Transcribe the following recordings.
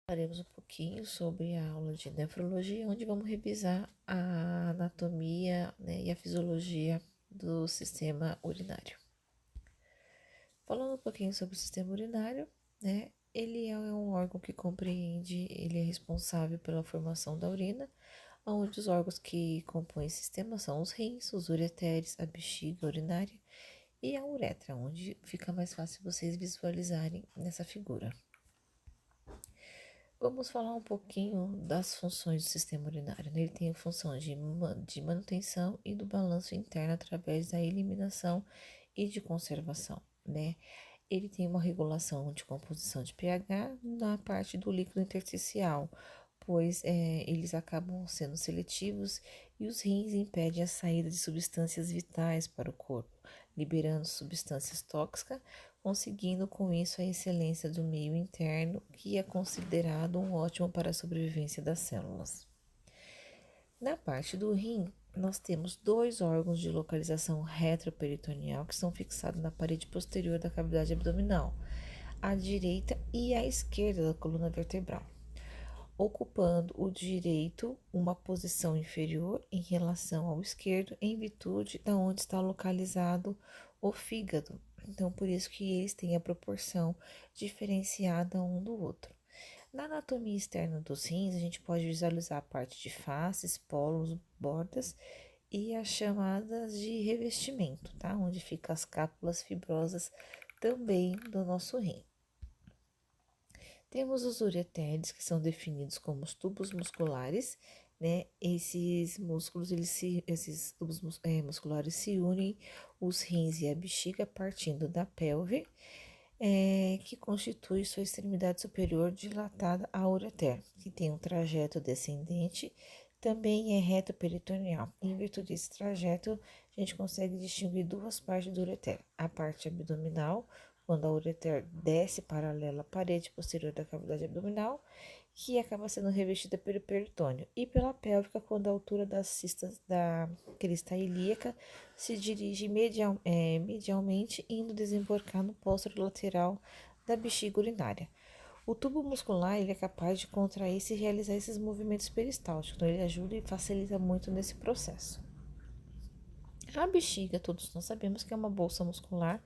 Falaremos um pouquinho sobre a aula de nefrologia, onde vamos revisar a anatomia, né, e a fisiologia do sistema urinário. Falando um pouquinho sobre o sistema urinário, né, ele é um órgão que compreende, ele é responsável pela formação da urina, onde os órgãos que compõem o sistema são os rins, os ureteres, a bexiga urinária e a uretra, onde fica mais fácil vocês visualizarem nessa figura. Vamos falar um pouquinho das funções do sistema urinário. Ele tem a função de manutenção e do balanço interno através da eliminação e de conservação, né? Ele tem uma regulação de composição de pH na parte do líquido intersticial, pois eles acabam sendo seletivos e os rins impedem a saída de substâncias vitais para o corpo, liberando substâncias tóxicas, conseguindo com isso a excelência do meio interno, que é considerado um ótimo para a sobrevivência das células. Na parte do rim, nós temos dois órgãos de localização retroperitoneal que são fixados na parede posterior da cavidade abdominal, à direita e à esquerda da coluna vertebral, ocupando o direito uma posição inferior em relação ao esquerdo, em virtude da onde está localizado o fígado. Então, por isso que eles têm a proporção diferenciada um do outro. Na anatomia externa dos rins, a gente pode visualizar a parte de faces, polos, bordas e as chamadas de revestimento, tá? Onde ficam as cápulas fibrosas também do nosso rim. Temos os ureteres, que são definidos como os tubos musculares, né? Esses músculos, esses tubos musculares se unem os rins e a bexiga partindo da pelve, que constitui sua extremidade superior dilatada a ureter, que tem um trajeto descendente, também é reto peritoneal. Em virtude desse trajeto, a gente consegue distinguir duas partes do ureter: a parte abdominal, quando a ureter desce paralela à parede posterior da cavidade abdominal, que acaba sendo revestida pelo peritônio, e pela pélvica, quando a altura das cistas da crista ilíaca se dirige medialmente, indo desembocar no póstero lateral da bexiga urinária. O tubo muscular ele é capaz de contrair-se e realizar esses movimentos peristálticos, então ele ajuda e facilita muito nesse processo. A bexiga, todos nós sabemos que é uma bolsa muscular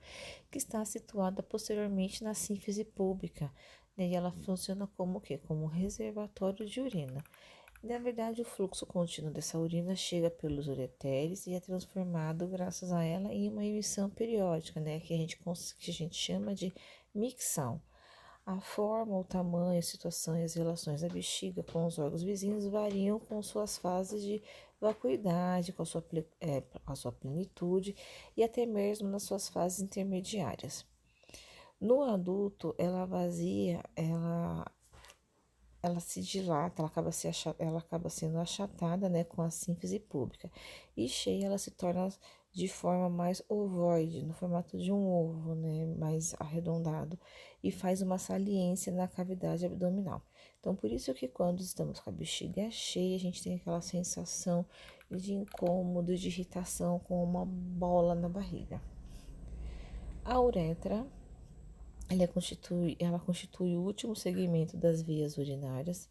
que está situada posteriormente na sínfise púbica, né? E ela funciona como o quê? Como um reservatório de urina. Na verdade, o fluxo contínuo dessa urina chega pelos ureteres e é transformado, graças a ela, em uma emissão periódica, né? Que a gente chama de micção. A forma, o tamanho, a situação e as relações da bexiga com os órgãos vizinhos variam com suas fases de vacuidade, com a sua plenitude e até mesmo nas suas fases intermediárias. No adulto, ela se dilata, ela acaba sendo achatada, né, com a sínfise púbica. E cheia, ela se torna de forma mais ovoide, no formato de um ovo, né, mais arredondado, e faz uma saliência na cavidade abdominal. Então, por isso que quando estamos com a bexiga cheia, a gente tem aquela sensação de incômodo, de irritação, com uma bola na barriga. A uretra ela constitui o último segmento das vias urinárias.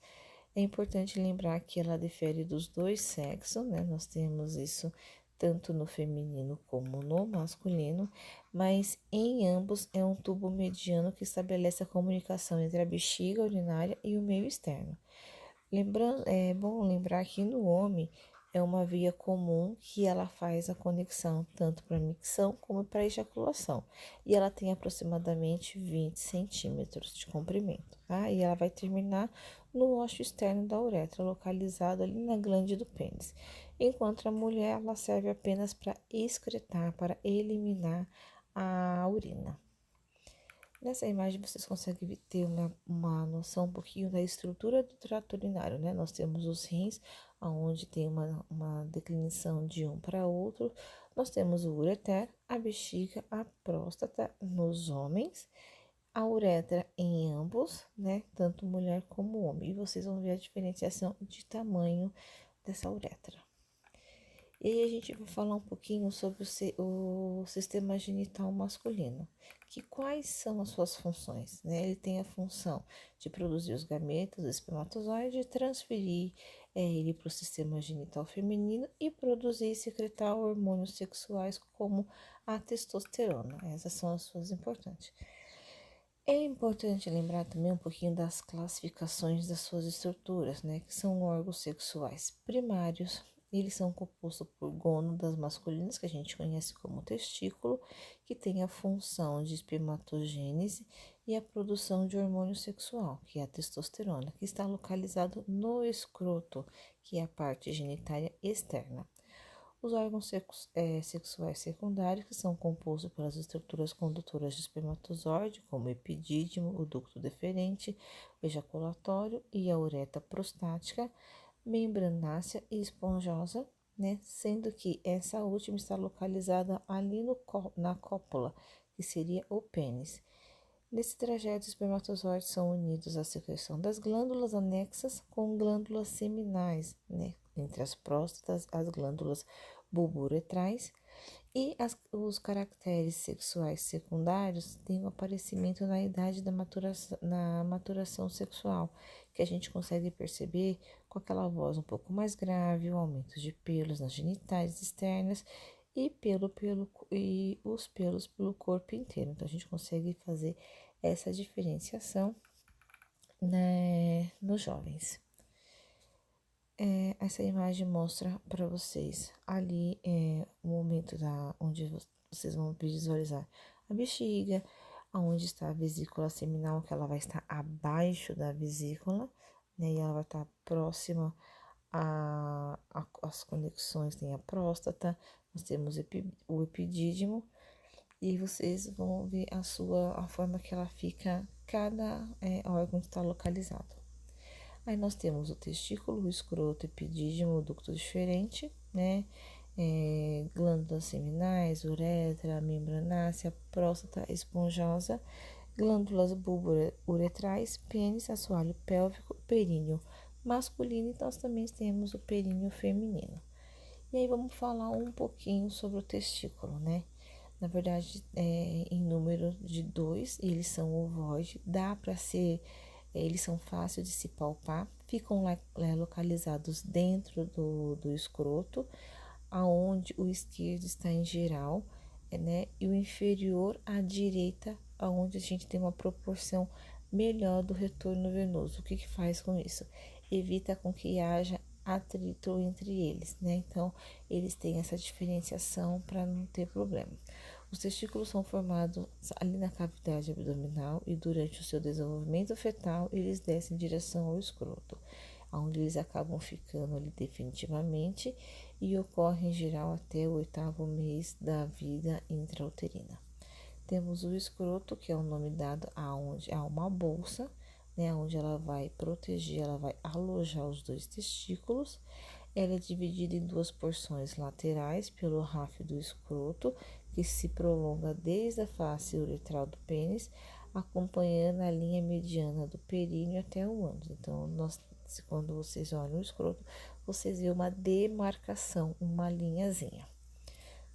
É importante lembrar que ela difere dos dois sexos, né? Nós temos isso tanto no feminino como no masculino, mas em ambos é um tubo mediano que estabelece a comunicação entre a bexiga urinária e o meio externo. Lembrando, é bom lembrar que no homem é uma via comum que ela faz a conexão tanto para micção como para ejaculação. E ela tem aproximadamente 20 centímetros de comprimento, tá? E ela vai terminar no ósseo externo da uretra, localizado ali na glande do pênis. Enquanto a mulher, ela serve apenas para excretar, para eliminar a urina. Nessa imagem vocês conseguem ter uma noção um pouquinho da estrutura do trato urinário, né? Nós temos os rins, onde tem uma declinação de um para outro. Nós temos o ureter, a bexiga, a próstata nos homens, a uretra em ambos, né? Tanto mulher como homem. E vocês vão ver a diferenciação de tamanho dessa uretra. E aí a gente vai falar um pouquinho sobre o sistema genital masculino, que quais são as suas funções, né? Ele tem a função de produzir os gametas, o espermatozoide, e transferir ele para o sistema genital feminino e produzir e secretar hormônios sexuais como a testosterona. Essas são as suas importantes. É importante lembrar também um pouquinho das classificações das suas estruturas, né? Que são órgãos sexuais primários. Eles são compostos por gônadas masculinas, que a gente conhece como testículo, que tem a função de espermatogênese e a produção de hormônio sexual, que é a testosterona, que está localizado no escroto, que é a parte genitália externa. Os órgãos sexuais secundários, que são compostos pelas estruturas condutoras de espermatozoide, como o epidídimo, o ducto deferente, o ejaculatório e a uretra prostática, membranácea e esponjosa, né? Sendo que essa última está localizada ali na cópula, que seria o pênis. Nesse trajeto, os espermatozoides são unidos à secreção das glândulas anexas com glândulas seminais, né? Entre as próstatas, as glândulas bulbouretrais e os caracteres sexuais secundários têm o aparecimento na idade da maturação sexual, que a gente consegue perceber com aquela voz um pouco mais grave, o aumento de pelos nas genitais externas e os pelos pelo corpo inteiro. Então, a gente consegue fazer essa diferenciação, né, nos jovens. Essa imagem mostra para vocês ali o momento onde vocês vão visualizar a bexiga, onde está a vesícula seminal, que ela vai estar abaixo da vesícula, né? E ela vai estar próxima às conexões, tem a próstata, nós temos o epidídimo, e vocês vão ver a forma que ela fica, cada órgão está localizado. Aí nós temos o testículo, o escroto, epidídimo, o ducto diferente, né? Glândulas seminais, uretra, membranácea, próstata esponjosa, glândulas bulbouretrais, pênis, assoalho pélvico, períneo masculino, e nós também temos o períneo feminino. E aí vamos falar um pouquinho sobre o testículo, né? Na verdade, em número de 2, eles são ovoide, dá para ser, eles são fáceis de se palpar, ficam localizados dentro do escroto, aonde o esquerdo está em geral, né? E o inferior à direita, aonde a gente tem uma proporção melhor do retorno venoso. O que que faz com isso? Evita com que haja atrito entre eles, né? Então, eles têm essa diferenciação para não ter problema. Os testículos são formados ali na cavidade abdominal e durante o seu desenvolvimento fetal, eles descem em direção ao escroto, onde eles acabam ficando ali definitivamente e ocorre em geral até o 8º mês da vida intrauterina. Temos o escroto, que é o nome dado aonde há uma bolsa, né, onde ela vai proteger, ela vai alojar os 2 testículos. Ela é dividida em 2 porções laterais pelo ráfio do escroto, que se prolonga desde a face uretral do pênis, acompanhando a linha mediana do períneo até o ânus. Então, quando vocês olham o escroto, vocês veem uma demarcação, uma linhazinha.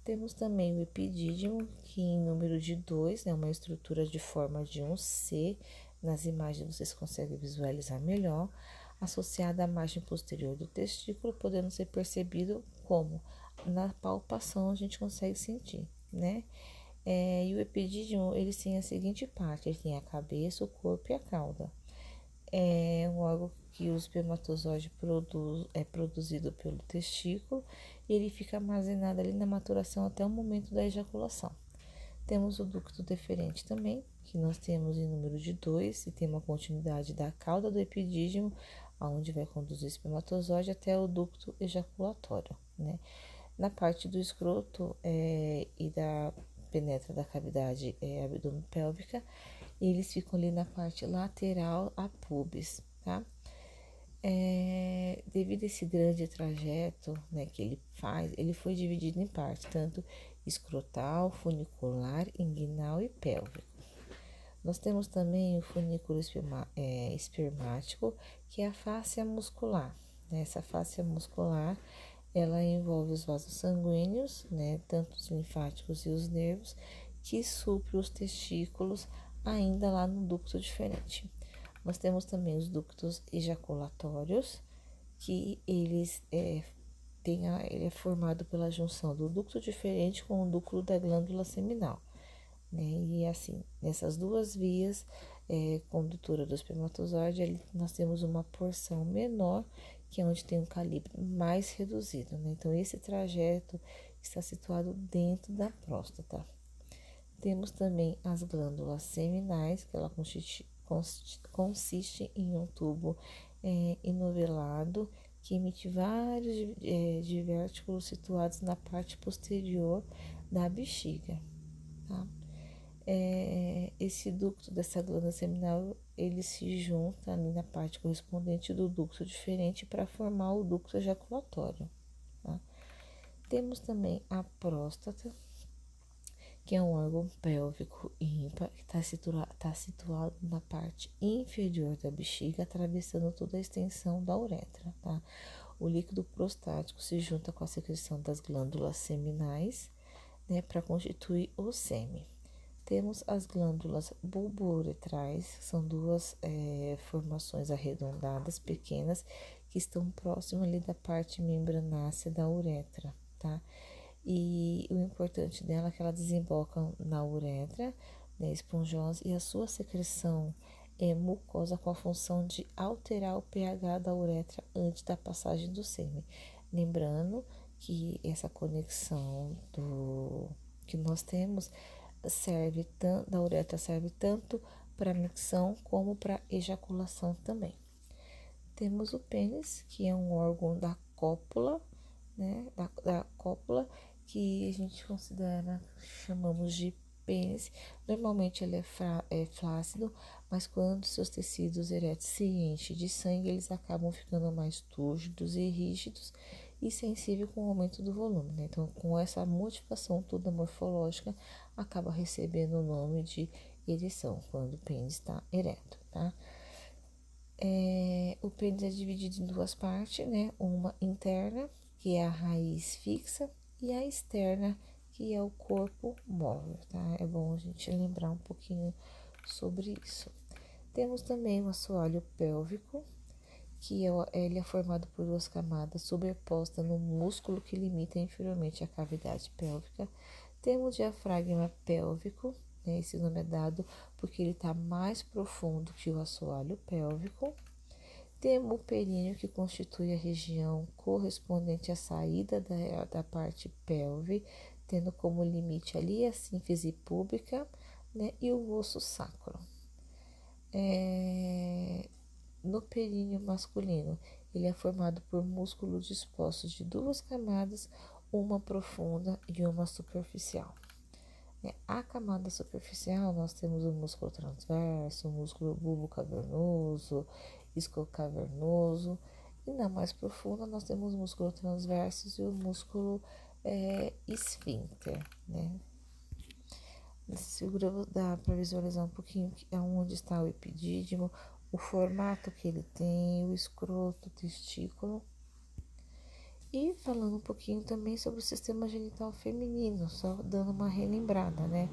Temos também o epidídimo, que em número de 2, né, uma estrutura de forma de um C. Nas imagens vocês conseguem visualizar melhor, associada à margem posterior do testículo, podendo ser percebido como na palpação a gente consegue sentir, né? E o epidídimo, ele tem a seguinte parte: ele tem a cabeça, o corpo e a cauda. É um órgão que o espermatozoide é produzido pelo testículo e ele fica armazenado ali na maturação até o momento da ejaculação. Temos o ducto deferente também, que nós temos em número de 2 e tem uma continuidade da cauda do epidídimo, aonde vai conduzir o espermatozoide até o ducto ejaculatório, né? Na parte do escroto e da penetra da cavidade abdominopélvica, eles ficam ali na parte lateral à pubis, tá? Devido a esse grande trajeto, né, que ele faz, ele foi dividido em partes, tanto escrotal, funicular, inguinal e pélvico. Nós temos também o funículo espermático, que é a fáscia muscular, né? Essa fáscia muscular, Ela envolve os vasos sanguíneos, né, tanto os linfáticos e os nervos, que supre os testículos ainda lá no ducto diferente. Nós temos também os ductos ejaculatórios, que ele é formado pela junção do ducto diferente com o ducto da glândula seminal, né? E assim, nessas duas vias condutora do espermatozoide, nós temos uma porção menor, que é onde tem um calibre mais reduzido, né? Então, esse trajeto está situado dentro da próstata. Temos também as glândulas seminais, que ela consiste em um tubo inovelado que emite vários divérticulos situados na parte posterior da bexiga, tá? Esse ducto dessa glândula seminal, ele se junta ali na parte correspondente do ducto diferente para formar o ducto ejaculatório, tá? Temos também a próstata, que é um órgão pélvico ímpar, que está situado na parte inferior da bexiga, atravessando toda a extensão da uretra, tá? O líquido prostático se junta com a secreção das glândulas seminais, né, para constituir o sêmen. Temos as glândulas bulbouretrais, que são duas formações arredondadas, pequenas, que estão próximas ali da parte membranácea da uretra, tá? E o importante dela é que ela desemboca na uretra, né, esponjosa, e a sua secreção é mucosa com a função de alterar o pH da uretra antes da passagem do sêmen. Lembrando que essa conexão que nós temos da uretra serve tanto para micção como para ejaculação também. Temos o pênis, que é um órgão da cópula, né, da cópula, que a gente chamamos de pênis. Normalmente ele é flácido, mas quando seus tecidos eretos se enchem de sangue, eles acabam ficando mais túrgidos e rígidos e sensível com o aumento do volume, né? Então, com essa modificação toda morfológica, acaba recebendo o nome de ereção, quando o pênis está ereto, tá? O pênis é dividido em duas partes, né? Uma interna, que é a raiz fixa, e a externa, que é o corpo móvel, tá? É bom a gente lembrar um pouquinho sobre isso. Temos também o assoalho pélvico, que ele é formado por duas camadas sobrepostas no músculo que limita inferiormente a cavidade pélvica. Temos o diafragma pélvico, né? Esse nome é dado porque ele está mais profundo que o assoalho pélvico. Temos o períneo, que constitui a região correspondente à saída da parte pélvica, tendo como limite ali a sínfise púbica, né, e o osso sacro. No períneo masculino, ele é formado por músculos dispostos de duas camadas, uma profunda e uma superficial. A camada superficial, nós temos o músculo transverso, o músculo bulbo cavernoso, isquiocavernoso, e na mais profunda nós temos o músculo transverso e o músculo esfíncter, né? Nessa figura dá para visualizar um pouquinho onde está o epidídimo, o formato que ele tem, o escroto, o testículo. E falando um pouquinho também sobre o sistema genital feminino, só dando uma relembrada, né?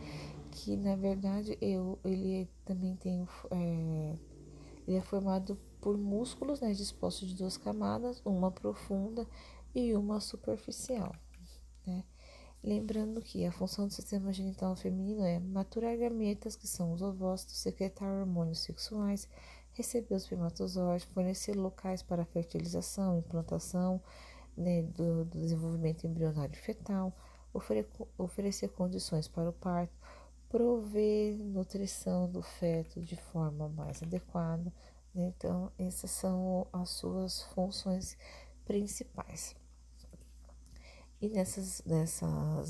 Que na verdade ele também tem, ele é formado por músculos, né, dispostos de duas camadas, uma profunda e uma superficial, né? Lembrando que a função do sistema genital feminino é maturar gametas, que são os ovócitos, secretar hormônios sexuais, receber os espermatozoides, fornecer locais para a fertilização, implantação, né, do desenvolvimento embrionário fetal, oferecer condições para o parto, prover nutrição do feto de forma mais adequada, né? Então, essas são as suas funções principais. E nessas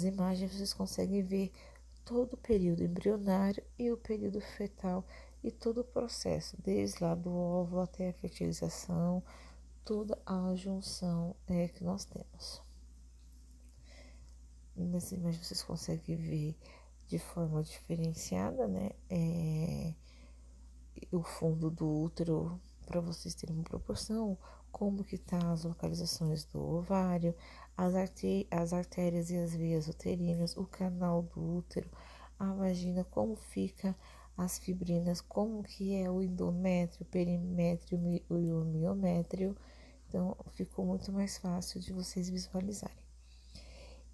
imagens vocês conseguem ver todo o período embrionário e o período fetal e todo o processo, desde lá do óvulo até a fertilização, toda a junção que nós temos. Nessa imagem vocês conseguem ver de forma diferenciada, né? O fundo do útero para vocês terem uma proporção, como que tá as localizações do ovário, as artérias e as veias uterinas, o canal do útero, a vagina, como fica as fibrinas, como que é o endométrio, o perimétrio e o miométrio. Então, ficou muito mais fácil de vocês visualizarem.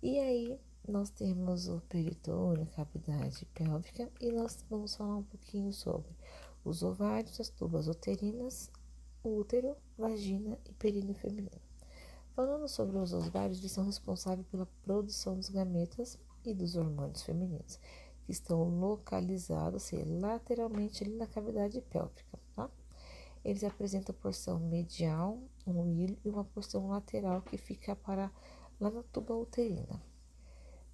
E aí, nós temos o peritônio, cavidade pélvica, e nós vamos falar um pouquinho sobre os ovários, as tubas uterinas, útero, vagina e períneo feminino. Falando sobre os ovários, eles são responsáveis pela produção dos gametas e dos hormônios femininos, que estão localizados, seja, lateralmente ali na cavidade pélvica, tá? Eles apresentam porção medial, um hilo e uma porção lateral que fica lá na tuba uterina.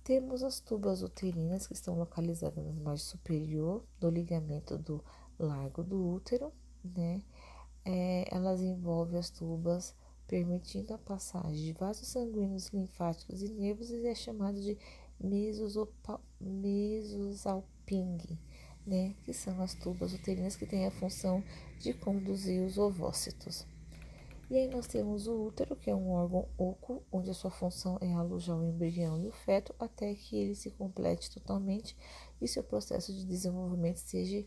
Temos as tubas uterinas que estão localizadas na margem superior do ligamento do largo do útero, né? Elas envolvem as tubas, permitindo a passagem de vasos sanguíneos, linfáticos e nervos, e é chamado de mesosalping, né? Que são as tubas uterinas que têm a função de conduzir os ovócitos. E aí nós temos o útero, que é um órgão oco, onde a sua função é alojar o embrião e o feto até que ele se complete totalmente e seu processo de desenvolvimento seja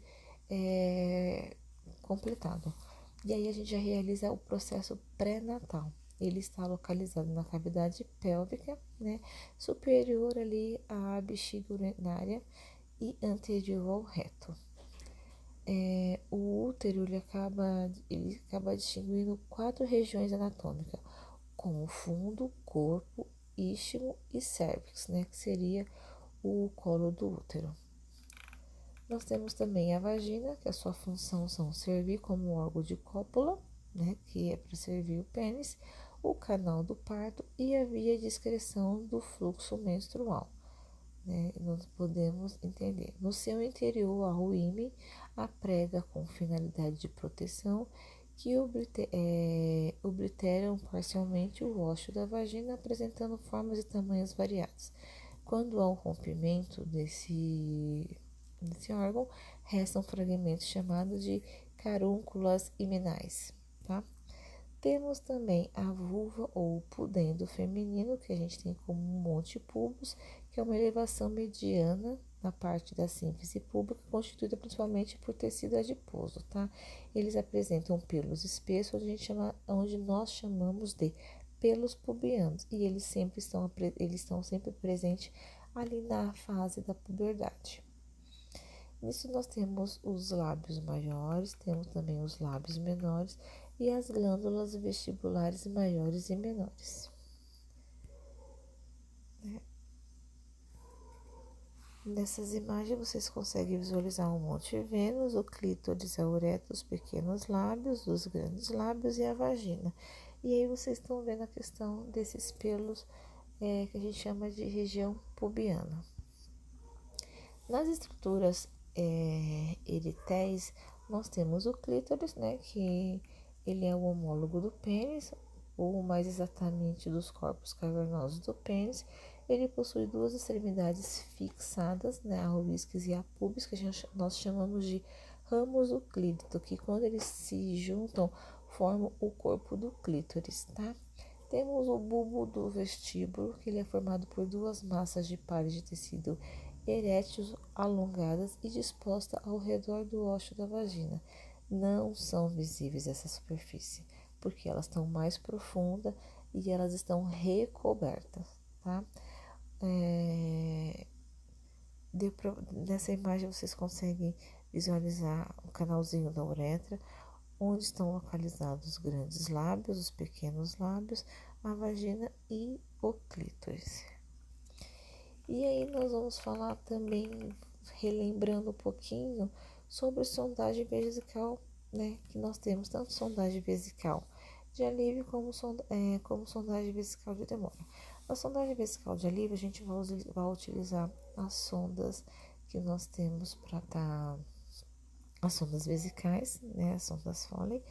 completado. E aí a gente já realiza o processo pré-natal. Ele está localizado na cavidade pélvica, né, superior ali à bexiga urinária e anterior ao reto. O útero ele acaba distinguindo 4 regiões anatômicas, como fundo, corpo, istmo e cérvix, né, que seria o colo do útero. Nós temos também a vagina, que a sua função são servir como órgão de cópula, né, que é para servir o pênis, o canal do parto e a via de excreção do fluxo menstrual. Né, nós podemos entender. No seu interior, há o ímen, a prega com finalidade de proteção, que obliteram parcialmente o ósseo da vagina, apresentando formas e tamanhos variados. Quando há um rompimento desse órgão, restam fragmentos chamados de carúnculas imenais, tá? Temos também a vulva ou pudendo feminino, que a gente tem como monte pubis, que é uma elevação mediana na parte da sínfise pública, constituída principalmente por tecido adiposo, tá? Eles apresentam pelos espessos, onde nós chamamos de pelos pubianos, e eles estão sempre presentes ali na fase da puberdade. Nisso nós temos os lábios maiores, temos também os lábios menores e as glândulas vestibulares maiores e menores. Nessas imagens vocês conseguem visualizar o Monte Vênus, o clítoris, a uretra, os pequenos lábios, os grandes lábios e a vagina. E aí vocês estão vendo a questão desses pelos que a gente chama de região pubiana. Nas estruturas eritéis, nós temos o clítoris, né, que ele é o homólogo do pênis, ou mais exatamente dos corpos cavernosos do pênis. Ele possui 2 extremidades fixadas, né, a uísques e a pubis, que nós chamamos de ramos do clítoris, que quando eles se juntam, formam o corpo do clítoris, tá? Temos o bulbo do vestíbulo, que ele é formado por 2 massas de pares de tecido erétil alongadas e dispostas ao redor do ósseo da vagina. Não são visíveis essa superfície, porque elas estão mais profundas e elas estão recobertas, tá? Nessa imagem vocês conseguem visualizar o canalzinho da uretra, onde estão localizados os grandes lábios, os pequenos lábios, a vagina e o clítoris. E aí nós vamos falar também, relembrando um pouquinho, sobre sondagem vesical, né? Que nós temos tanto sondagem vesical de alívio como sondagem vesical de demora. Na sondagem vesical de alívio, a gente vai utilizar as sondas que nós temos para estar as sondas vesicais, né? As sondas Foley.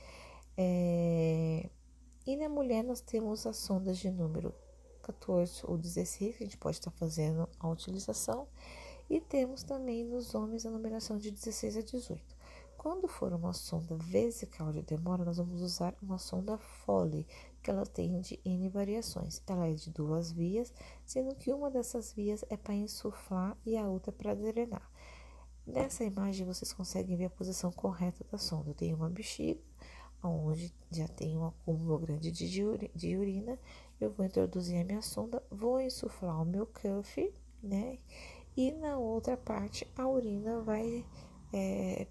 E na mulher nós temos as sondas de número 14 ou 16, que a gente pode estar fazendo a utilização. E temos também nos homens a numeração de 16 a 18. Quando for uma sonda vesical de demora, nós vamos usar uma sonda Foley, que ela tem de N variações. Ela é de 2 vias, sendo que uma dessas vias é para insuflar e a outra para drenar. Nessa imagem, vocês conseguem ver a posição correta da sonda. Eu tenho uma bexiga, onde já tem um acúmulo grande de urina. Eu vou introduzir a minha sonda, vou insuflar o meu cuff, né? E na outra parte, a urina vai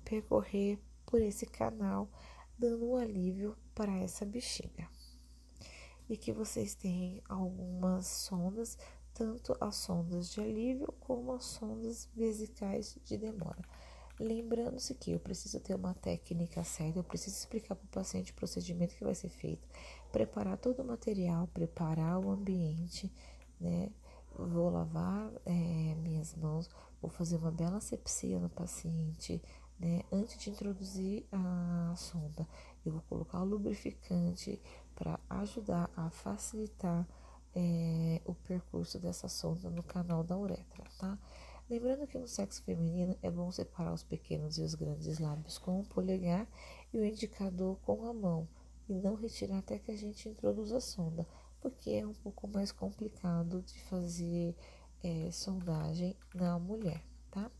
percorrer por esse canal, dando um alívio para essa bexiga. E que vocês têm algumas sondas, tanto as sondas de alívio como as sondas vesicais de demora. Lembrando-se que eu preciso ter uma técnica certa, eu preciso explicar para o paciente o procedimento que vai ser feito, preparar todo o material, preparar o ambiente, né? Vou lavar minhas mãos, vou fazer uma bela asepsia no paciente, né? Antes de introduzir a sonda, eu vou colocar o lubrificante para ajudar a facilitar o percurso dessa sonda no canal da uretra, tá? Lembrando que no sexo feminino é bom separar os pequenos e os grandes lábios com o polegar e o indicador com a mão, e não retirar até que a gente introduza a sonda, porque é um pouco mais complicado de fazer sondagem na mulher, tá?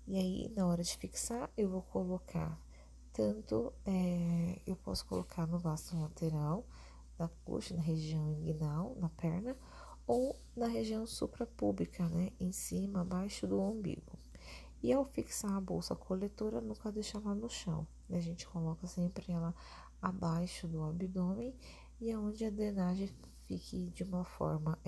E aí, na hora de fixar, eu vou colocar eu posso colocar no vasto lateral da coxa, na região inguinal, na perna, ou na região suprapúbica, né, em cima, abaixo do umbigo. E ao fixar a bolsa coletora, nunca deixar ela no chão, né? A gente coloca sempre ela abaixo do abdômen e aonde a drenagem fique de uma forma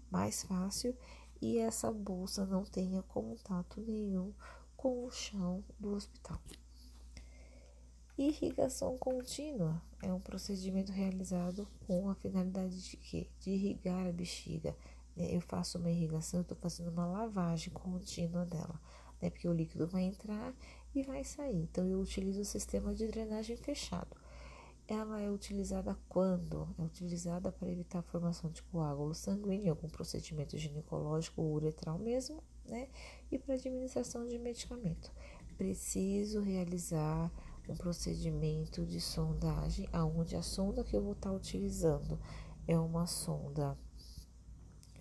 mais fácil e essa bolsa não tenha contato nenhum com o chão do hospital. Irrigação contínua é um procedimento realizado com a finalidade de quê? De irrigar a bexiga. Eu faço uma irrigação, eu estou fazendo uma lavagem contínua dela, né? Porque o líquido vai entrar e vai sair. Então, eu utilizo o sistema de drenagem fechado. Ela é utilizada quando? É utilizada para evitar a formação de coágulo sanguíneo em algum procedimento ginecológico ou uretral mesmo, né? E para administração de medicamento. Preciso realizar um procedimento de sondagem, aonde a sonda que eu vou estar utilizando é uma sonda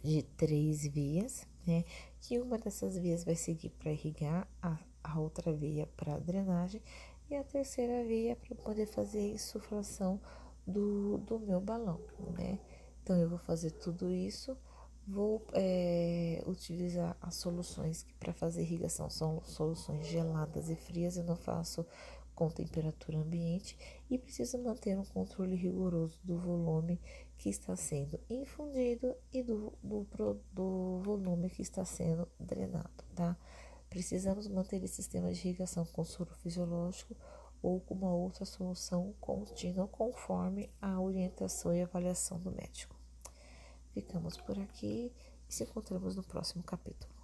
de 3 vias, né? Que uma dessas vias vai seguir para irrigar, a outra via para drenagem e a terceira via para poder fazer a insuflação do meu balão, né? Então, eu vou fazer tudo isso, vou utilizar as soluções que para fazer irrigação são soluções geladas e frias, eu não faço com temperatura ambiente e preciso manter um controle rigoroso do volume que está sendo infundido e do volume que está sendo drenado, tá? Precisamos manter esse sistema de irrigação com soro fisiológico ou com uma outra solução contínua conforme a orientação e avaliação do médico. Ficamos por aqui e se encontramos no próximo capítulo.